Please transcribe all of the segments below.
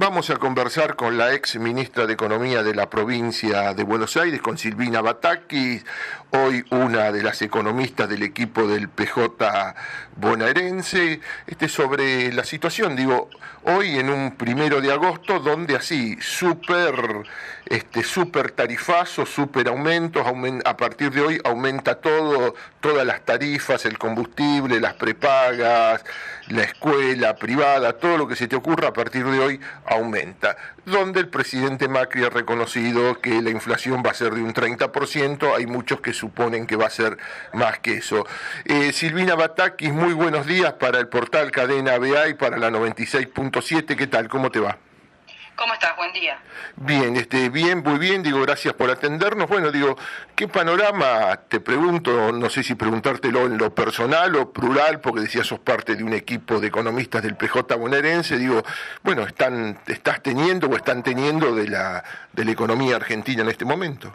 Vamos a conversar con la ex ministra de Economía de la provincia de Buenos Aires, con Silvina Batakis, hoy una de las economistas del equipo del PJ bonaerense, sobre la situación, hoy en un 1 de agosto, donde así, súper tarifazo, súper aumentos, a partir de hoy aumenta todo, todas las tarifas, el combustible, las prepagas, la escuela privada, todo lo que se te ocurra a partir de hoy aumenta, donde el presidente Macri ha reconocido que la inflación va a ser de un 30%, hay muchos que suponen que va a ser más que eso. Silvina Batakis, muy buenos días para el portal Cadena BA y para la 96.7, ¿qué tal? ¿Cómo te va? ¿Cómo estás? Buen día. Bien, bien, muy bien, gracias por atendernos. Bueno, ¿qué panorama? Te pregunto, no sé si preguntártelo en lo personal o plural, porque decías sos parte de un equipo de economistas del PJ bonaerense, ¿estás teniendo o están teniendo de la economía argentina en este momento?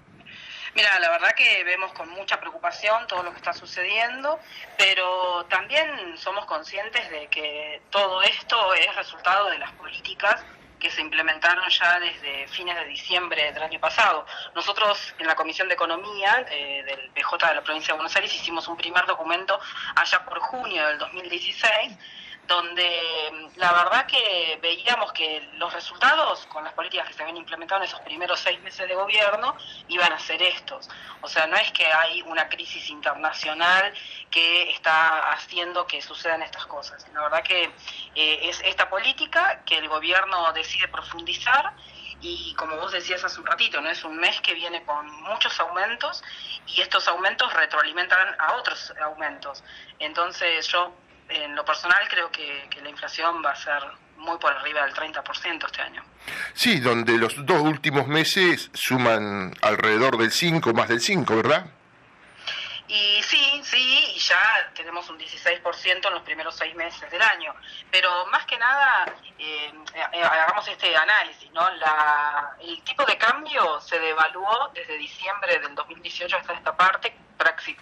Mira, la verdad que vemos con mucha preocupación todo lo que está sucediendo, pero también somos conscientes de que todo esto es resultado de las políticas que se implementaron ya desde fines de diciembre del año pasado. Nosotros en la Comisión de Economía del PJ de la provincia de Buenos Aires hicimos un primer documento allá por junio del 2016, donde la verdad que veíamos que los resultados con las políticas que se habían implementado en esos primeros 6 meses de gobierno iban a ser estos. O sea, no es que hay una crisis internacional que está haciendo que sucedan estas cosas. La verdad que es esta política que el gobierno decide profundizar y, como vos decías hace un ratito, no es un mes que viene con muchos aumentos y estos aumentos retroalimentan a otros aumentos. Entonces yo, en lo personal, creo que la inflación va a ser muy por arriba del 30% este año. Sí, donde los 2 últimos meses suman alrededor del 5, más del 5, ¿verdad? Y sí, y ya tenemos un 16% en los primeros 6 meses del año. Pero más que nada, hagamos este análisis, ¿no? El tipo de cambio se devaluó desde diciembre del 2018 hasta esta parte,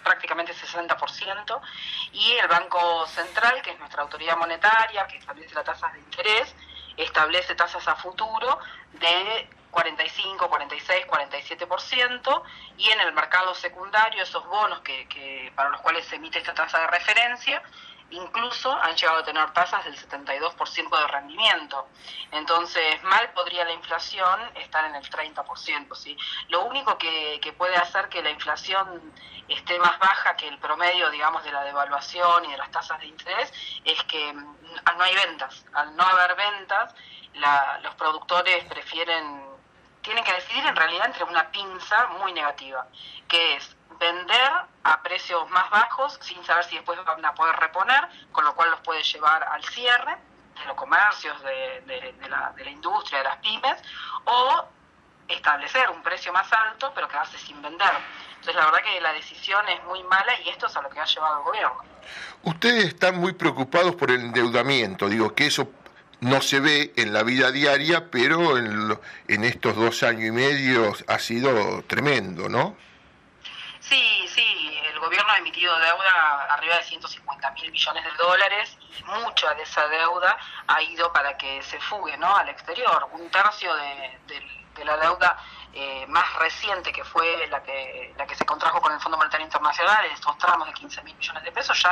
prácticamente 60%, y el Banco Central, que es nuestra autoridad monetaria, que establece las tasas de interés, establece tasas a futuro de 45, 46, 47%, y en el mercado secundario esos bonos que para los cuales se emite esta tasa de referencia incluso han llegado a tener tasas del 72% de rendimiento. Entonces, mal podría la inflación estar en el 30%, ¿sí? Lo único que puede hacer que la inflación esté más baja que el promedio, digamos, de la devaluación y de las tasas de interés es que no hay ventas. Al no haber ventas, los productores tienen que decidir en realidad entre una pinza muy negativa, que es vender a precios más bajos sin saber si después van a poder reponer, con lo cual los puede llevar al cierre de los comercios, de la industria, de las pymes, o establecer un precio más alto pero quedarse sin vender. Entonces la verdad que la decisión es muy mala y esto es a lo que ha llevado el gobierno. Ustedes están muy preocupados por el endeudamiento, que eso no se ve en la vida diaria, pero en estos 2 años y medio ha sido tremendo, ¿no? Sí, el gobierno ha emitido deuda arriba de 150.000 millones de dólares y mucha de esa deuda ha ido para que se fugue, ¿no?, al exterior. Un tercio de la deuda más reciente, que fue la que se contrajo con el Fondo Monetario Internacional, estos tramos de 15.000 millones de pesos,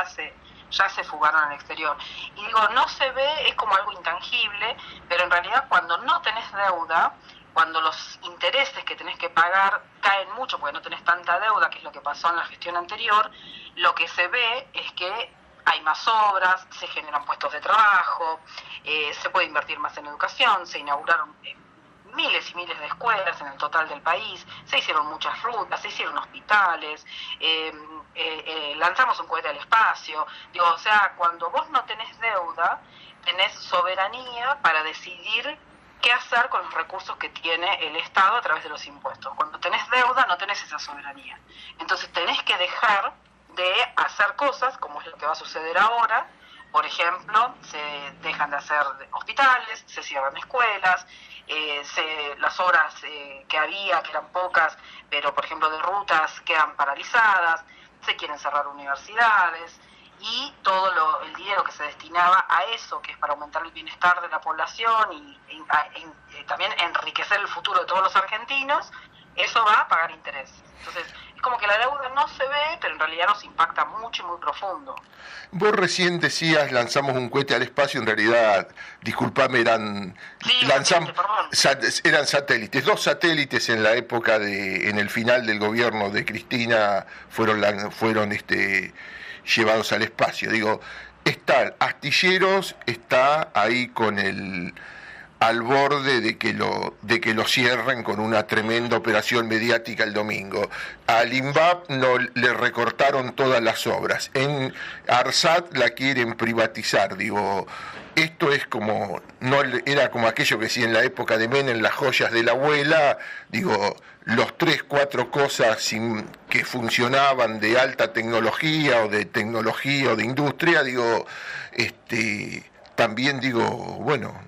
ya se fugaron al exterior. Y no se ve, es como algo intangible, pero en realidad cuando no tenés deuda, cuando los intereses que tenés que pagar caen mucho porque no tenés tanta deuda, que es lo que pasó en la gestión anterior, lo que se ve es que hay más obras, se generan puestos de trabajo, se puede invertir más en educación, se inauguraron miles y miles de escuelas en el total del país, se hicieron muchas rutas, se hicieron hospitales, lanzamos un cohete al espacio. O sea, cuando vos no tenés deuda, tenés soberanía para decidir qué hacer con los recursos que tiene el Estado a través de los impuestos. Cuando tenés deuda no tenés esa soberanía. Entonces tenés que dejar de hacer cosas, como es lo que va a suceder ahora. Por ejemplo, se dejan de hacer hospitales, se cierran escuelas, las obras que había, que eran pocas, pero por ejemplo de rutas, quedan paralizadas, se quieren cerrar universidades. y todo el dinero que se destinaba a eso, que es para aumentar el bienestar de la población y también enriquecer el futuro de todos los argentinos, eso va a pagar intereses. Entonces, es como que la deuda no se ve, pero en realidad nos impacta mucho y muy profundo. Vos recién decías, lanzamos un cohete al espacio, en realidad, disculpame, eran satélites. 2 satélites en la época en el final del gobierno de Cristina fueron llevados al espacio. Digo, están Astilleros, está ahí al borde de que lo cierren con una tremenda operación mediática el domingo. Al INVAP no le recortaron todas las obras. En ARSAT la quieren privatizar. Digo, esto es como, no era como aquello que decía en la época de Menem, las joyas de la abuela. Digo, los 3, 4 cosas que funcionaban de alta tecnología o de tecnología o de industria, digo, también digo, bueno,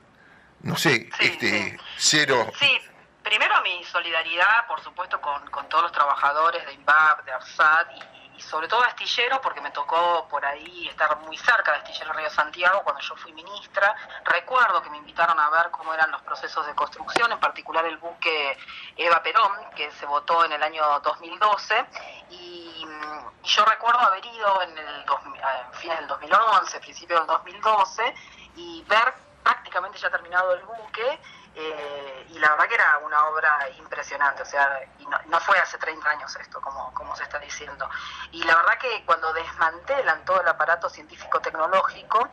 no sé, sí. cero. Sí, primero mi solidaridad, por supuesto, con todos los trabajadores de INVAP, de ARSAT y sobre todo de Astilleros, porque me tocó por ahí estar muy cerca de Astilleros Río Santiago cuando yo fui ministra. Recuerdo que me invitaron a ver cómo eran los procesos de construcción, en particular el buque Eva Perón, que se votó en el año 2012, y yo recuerdo haber ido en fines del 2011, principio del 2012, y ver prácticamente ya terminado el buque, y la verdad que era una obra impresionante, o sea, y no fue hace 30 años esto, como se está diciendo. Y la verdad que cuando desmantelan todo el aparato científico-tecnológico,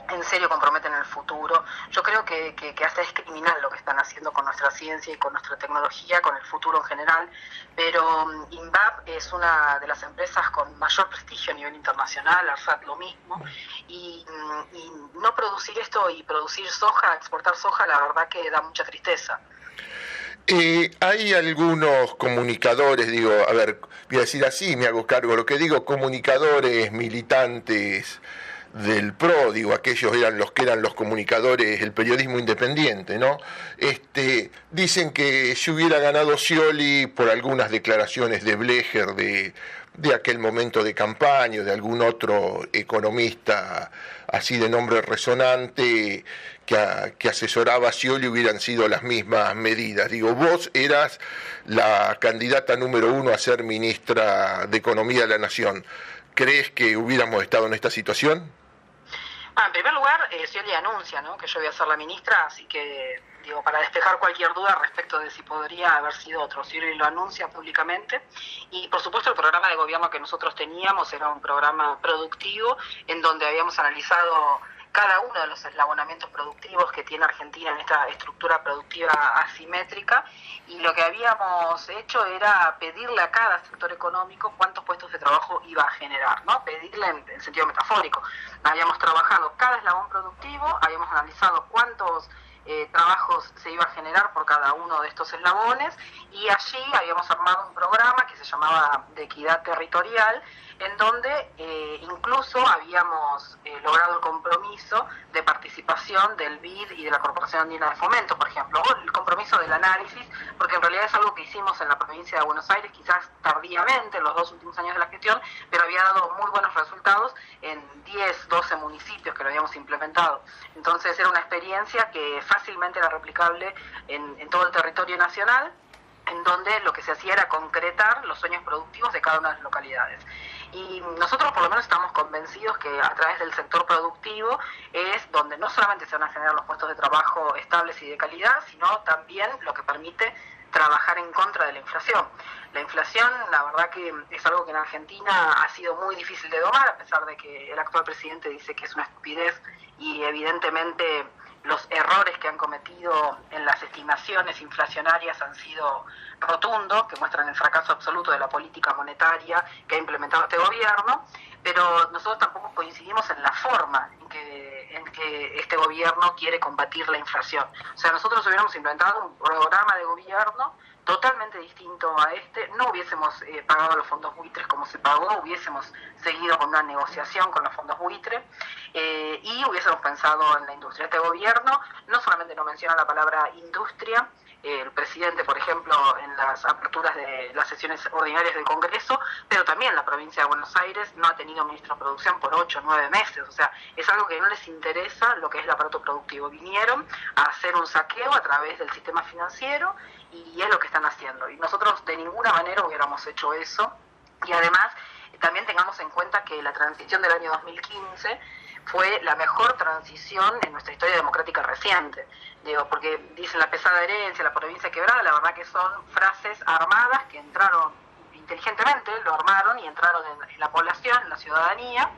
en serio comprometen el futuro. Yo creo que hasta es criminal lo que están haciendo con nuestra ciencia y con nuestra tecnología, con el futuro en general, pero INVAP es una de las empresas con mayor prestigio a nivel internacional, ARSAT lo mismo, y no producir esto y producir soja, exportar soja, la verdad que da mucha tristeza. Hay algunos comunicadores, digo, a ver, voy a decir así, me hago cargo, lo que digo, comunicadores, militantes del PRO, digo, aquellos eran los comunicadores, el periodismo independiente, ¿no? Dicen que si hubiera ganado Scioli por algunas declaraciones de Blecher de aquel momento de campaña o de algún otro economista así de nombre resonante que asesoraba a Scioli, hubieran sido las mismas medidas. Digo, vos eras la candidata número 1 a ser ministra de Economía de la Nación. ¿Crees que hubiéramos estado en esta situación? En primer lugar, Scioli anuncia, ¿no?, que yo voy a ser la ministra, así que, digo, para despejar cualquier duda respecto de si podría haber sido otro, Scioli lo anuncia públicamente. Y por supuesto el programa de gobierno que nosotros teníamos era un programa productivo en donde habíamos analizado cada uno de los eslabonamientos productivos que tiene Argentina en esta estructura productiva asimétrica, y lo que habíamos hecho era pedirle a cada sector económico cuántos puestos de trabajo iba a generar, ¿no? Pedirle en sentido metafórico. Habíamos trabajado cada eslabón productivo, habíamos analizado cuántos trabajos se iba a generar por cada uno de estos eslabones, y allí habíamos armado un programa que se llamaba de equidad territorial, en donde incluso habíamos logrado el compromiso de participación del BID y de la Corporación Andina de Fomento, por ejemplo, o el compromiso del análisis, porque en realidad es algo que hicimos en la provincia de Buenos Aires, quizás tardíamente, en los 2 últimos años de la gestión, pero había dado muy buenos resultados en 10, 12 municipios que lo habíamos implementado. Entonces era una experiencia que fácilmente era replicable en todo el territorio nacional, en donde lo que se hacía era concretar los sueños productivos de cada una de las localidades. Y nosotros por lo menos estamos convencidos que a través del sector productivo es donde no solamente se van a generar los puestos de trabajo estables y de calidad, sino también lo que permite trabajar en contra de la inflación. La inflación, la verdad que es algo que en Argentina ha sido muy difícil de domar, a pesar de que el actual presidente dice que es una estupidez, y evidentemente los errores que han cometido en las estimaciones inflacionarias han sido rotundos, que muestran el fracaso absoluto de la política monetaria que ha implementado este gobierno, pero nosotros tampoco coincidimos en la forma en que este gobierno quiere combatir la inflación. O sea, nosotros hubiéramos implementado un programa de gobierno totalmente distinto a este, no hubiésemos pagado los fondos buitres como se pagó, hubiésemos seguido con una negociación con los fondos buitres, y hubiésemos pensado en la industria. Este gobierno no solamente no menciona la palabra industria, el presidente, por ejemplo, en en las aperturas de las sesiones ordinarias del Congreso, pero también la provincia de Buenos Aires no ha tenido ministro de producción por 8 o 9 meses, o sea, es algo que no les interesa lo que es el aparato productivo. Vinieron a hacer un saqueo a través del sistema financiero y es lo que están haciendo. Y nosotros de ninguna manera hubiéramos hecho eso. Y además, también tengamos en cuenta que la transición del año 2015 fue la mejor transición en nuestra historia democrática reciente. Digo, porque dicen la pesada herencia, la provincia quebrada, la verdad que son frases armadas que entraron inteligentemente, lo armaron y entraron en la población, en la ciudadanía,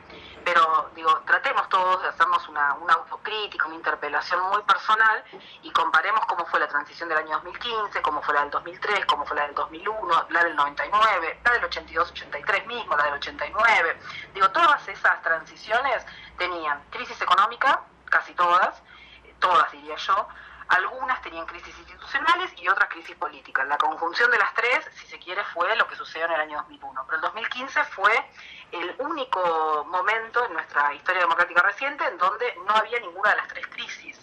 pero digo, tratemos todos de hacernos una autocrítica, una interpelación muy personal y comparemos cómo fue la transición del año 2015, cómo fue la del 2003, cómo fue la del 2001, la del 99, la del 82-83 mismo, la del 89. Digo, todas esas transiciones tenían crisis económica, casi todas diría yo. Algunas tenían crisis institucionales y otras crisis políticas. La conjunción de las tres, si se quiere, fue lo que sucedió en el año 2001. Pero el 2015 fue el único momento en nuestra historia democrática reciente en donde no había ninguna de las tres crisis.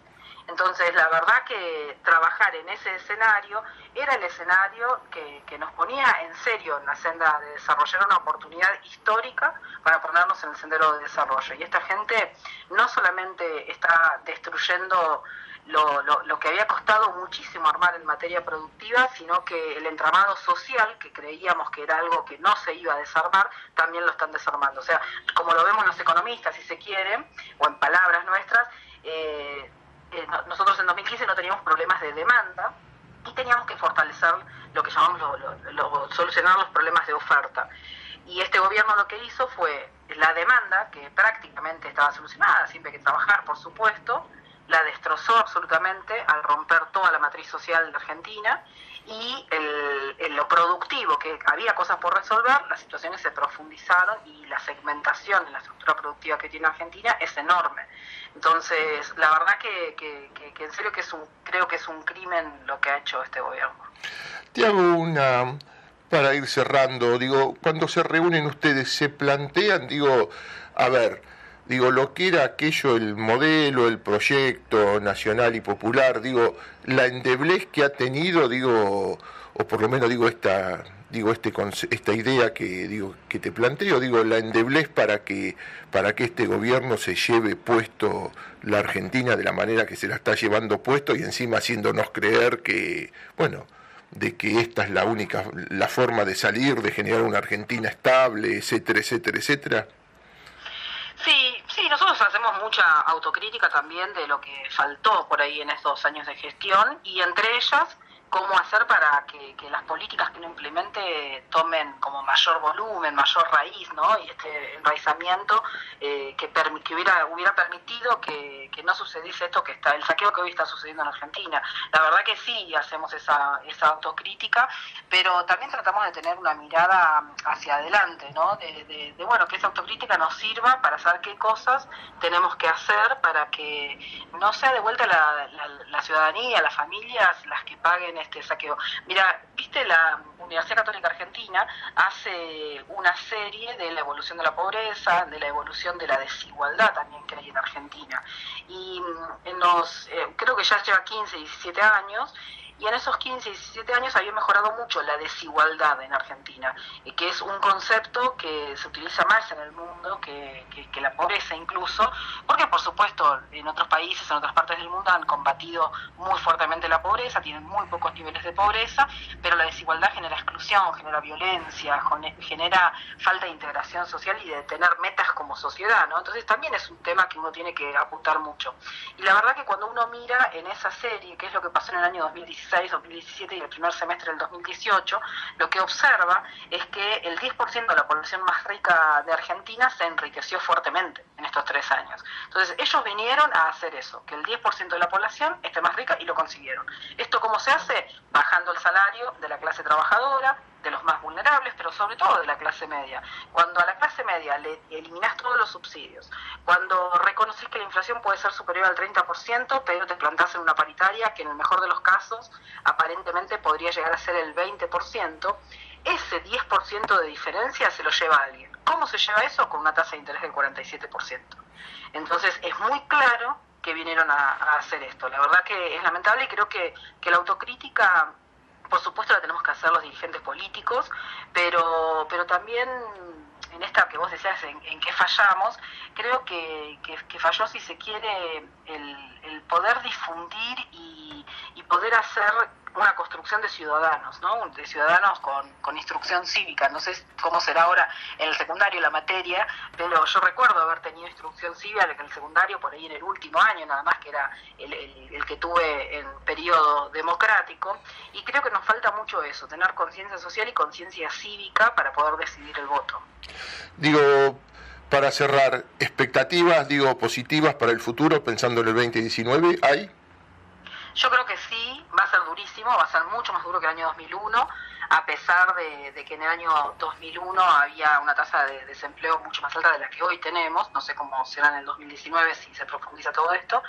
Entonces, la verdad que trabajar en ese escenario era el escenario que nos ponía en serio en la senda de desarrollar una oportunidad histórica para ponernos en el sendero de desarrollo. Y esta gente no solamente está destruyendo lo que había costado muchísimo armar en materia productiva, sino que el entramado social, que creíamos que era algo que no se iba a desarmar, también lo están desarmando. O sea, como lo vemos los economistas, si se quiere, o en palabras nuestras, nosotros en 2015 no teníamos problemas de demanda y teníamos que fortalecer lo que llamamos solucionar los problemas de oferta. Y este gobierno lo que hizo fue la demanda, que prácticamente estaba solucionada, siempre hay que trabajar, por supuesto, la destrozó absolutamente al romper toda la matriz social de Argentina, y lo productivo, que había cosas por resolver, las situaciones se profundizaron y la segmentación en la estructura productiva que tiene Argentina es enorme. Entonces, la verdad que en serio creo que es un crimen lo que ha hecho este gobierno. Te hago para ir cerrando, digo, cuando se reúnen ustedes, se plantean, lo que era aquello, el modelo, el proyecto nacional y popular, la endeblez que ha tenido, o por lo menos esta idea que te planteo, la endeblez para que este gobierno se lleve puesto la Argentina de la manera que se la está llevando puesto y encima haciéndonos creer que, de que esta es la forma de salir, de generar una Argentina estable, etcétera, etcétera, etcétera. Sí, nosotros hacemos mucha autocrítica también de lo que faltó por ahí en estos años de gestión, y entre ellas cómo hacer para que las políticas que uno implemente tomen como mayor volumen, mayor raíz, ¿no? Y este enraizamiento que hubiera permitido que no sucediese esto el saqueo que hoy está sucediendo en Argentina. La verdad que sí hacemos esa autocrítica, pero también tratamos de tener una mirada hacia adelante, ¿no? Que esa autocrítica nos sirva para saber qué cosas tenemos que hacer para que no sea de vuelta la ciudadanía, las familias, las que paguen este saqueo. Mira, viste, la Universidad Católica Argentina hace una serie de la evolución de la pobreza, de la evolución de la desigualdad también que hay en Argentina. Y creo que ya lleva 15, 17 años, y en esos 15, 17 años había mejorado mucho la desigualdad en Argentina, que es un concepto que se utiliza más en el mundo que la pobreza incluso, porque por supuesto en otros países, en otras partes del mundo han combatido muy fuertemente la pobreza, tienen muy pocos niveles de pobreza, pero la desigualdad genera exclusión, genera violencia, genera falta de integración social y de tener metas como sociedad, ¿no? Entonces también es un tema que uno tiene que apuntar mucho. Y la verdad que cuando uno mira en esa serie, que es lo que pasó en el año 2016, 2017 y el primer semestre del 2018, lo que observa es que el 10% de la población más rica de Argentina se enriqueció fuertemente en estos 3 años. Entonces ellos vinieron a hacer eso, que el 10% de la población esté más rica, y lo consiguieron. ¿Esto cómo se hace? Bajando el salario de la clase trabajadora, de los más vulnerables, pero sobre todo de la clase media. Cuando a la clase media le eliminás todos los subsidios, cuando reconoces que la inflación puede ser superior al 30%, pero te plantás en una paritaria que en el mejor de los casos aparentemente podría llegar a ser el 20%, ese 10% de diferencia se lo lleva alguien. ¿Cómo se lleva eso? Con una tasa de interés del 47%. Entonces es muy claro que vinieron a hacer esto. La verdad que es lamentable, y creo que la autocrítica por supuesto la tenemos que hacer los dirigentes políticos, pero también en esta que vos decías en qué fallamos, creo que falló, si se quiere, el poder difundir y poder hacer una construcción de ciudadanos, ¿no? De ciudadanos con instrucción cívica. No sé cómo será ahora en el secundario la materia, pero yo recuerdo haber tenido instrucción cívica en el secundario por ahí en el último año, nada más, que era el que tuve en periodo democrático, y creo que nos falta mucho eso, tener conciencia social y conciencia cívica para poder decidir el voto. Digo, para cerrar, expectativas, positivas para el futuro, pensando en el 2019, ¿hay? Yo creo que sí, va a ser durísimo, va a ser mucho más duro que el año 2001, a pesar de que en el año 2001 había una tasa de desempleo mucho más alta de la que hoy tenemos. No sé cómo será en el 2019 si se profundiza todo esto,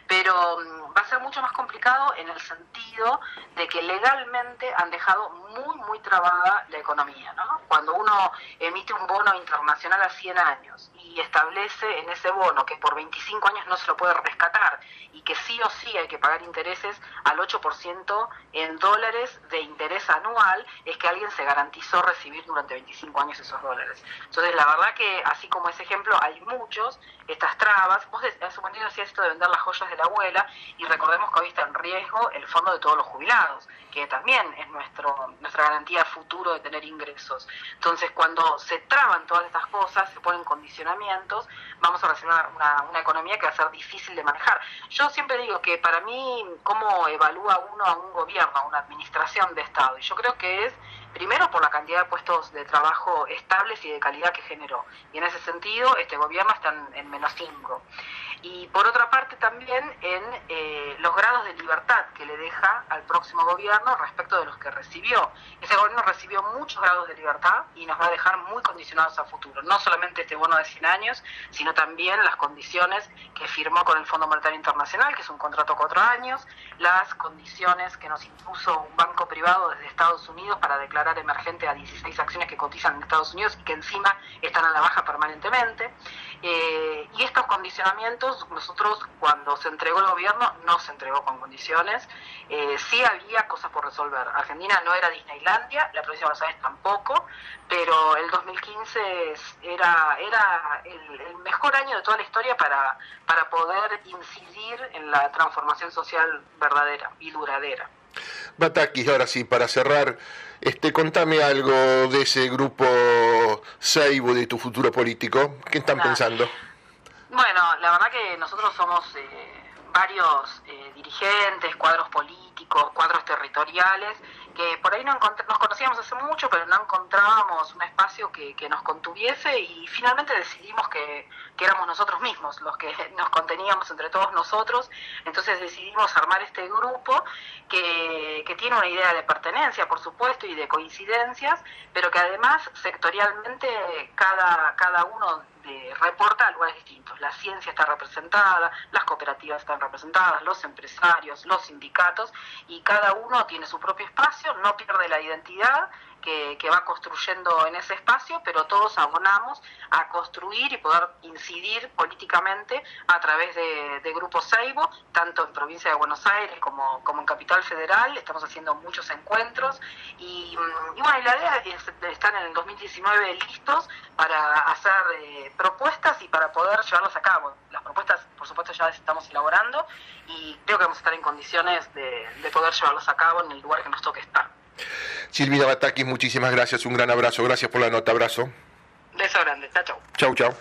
pero va a ser mucho más complicado en el sentido de que legalmente han dejado muy trabada la economía, ¿no? Cuando uno emite un bono internacional a 100 años y establece en ese bono que por 25 años no se lo puede rescatar y que sí o sí hay que pagar intereses al 8% en dólares de interés anual, es que alguien se garantizó recibir durante 25 años esos dólares. Entonces, la verdad que, así como ese ejemplo, hay muchos, estas trabas. Vos hace un momento decías esto de vender las joyas de la abuela, y recordemos que hoy está en riesgo el fondo de todos los jubilados, que también es nuestra garantía futuro de tener ingresos. Entonces, cuando se traban todas estas cosas, se ponen condicionamientos, vamos a recibir una economía que va a ser difícil de manejar. Yo siempre digo que para mí, ¿cómo evalúa uno a un gobierno, a una administración de Estado? Y yo creo que es, primero, por la cantidad de puestos de trabajo estables y de calidad que generó. Y en ese sentido, este gobierno está en -5. Y por otra parte también en los grados de libertad que le deja al próximo gobierno respecto de los que recibió. Ese gobierno recibió muchos grados de libertad y nos va a dejar muy condicionados a futuro. No solamente este bono de 100 años, sino también las condiciones que firmó con el Fondo Monetario Internacional, que es un contrato a 4 años, las condiciones que nos impuso un banco privado desde Estados Unidos para declarar emergente a 16 acciones que cotizan en Estados Unidos y que encima están a la baja permanentemente. Y estos condicionamientos, nosotros, cuando se entregó el gobierno, no se entregó con condiciones. Sí había cosas por resolver. Argentina no era Disneylandia, la provincia de Buenos Aires tampoco, pero el 2015 era el mejor año de toda la historia para poder incidir en la transformación social verdadera y duradera. Batakis, ahora sí, para cerrar, contame algo de ese grupo Seibo, de tu futuro político. ¿Qué están pensando? Bueno, la verdad que nosotros somos varios dirigentes, cuadros políticos, cuadros territoriales, que por ahí nos conocíamos hace mucho, pero no encontrábamos un espacio que nos contuviese, y finalmente decidimos que éramos nosotros mismos los que nos conteníamos entre todos nosotros. Entonces decidimos armar este grupo que tiene una idea de pertenencia, por supuesto, y de coincidencias, pero que además sectorialmente cada uno reporta a lugares distintos. La ciencia está representada, las cooperativas están representadas, los empresarios, los sindicatos, y cada uno tiene su propio espacio, no pierde la identidad que va construyendo en ese espacio, pero todos abonamos a construir y poder incidir políticamente a través de Grupo Seibo, tanto en provincia de Buenos Aires como en Capital Federal. Estamos haciendo muchos encuentros y bueno, y la idea es estar en el 2019 listos para hacer propuestas y para poder llevarlas a cabo. Las propuestas, por supuesto, ya las estamos elaborando y creo que vamos a estar en condiciones de poder llevarlas a cabo en el lugar que nos toque estar. Silvina Batakis, muchísimas gracias, un gran abrazo, gracias por la nota, abrazo. Beso grande, chao. Chau, chau.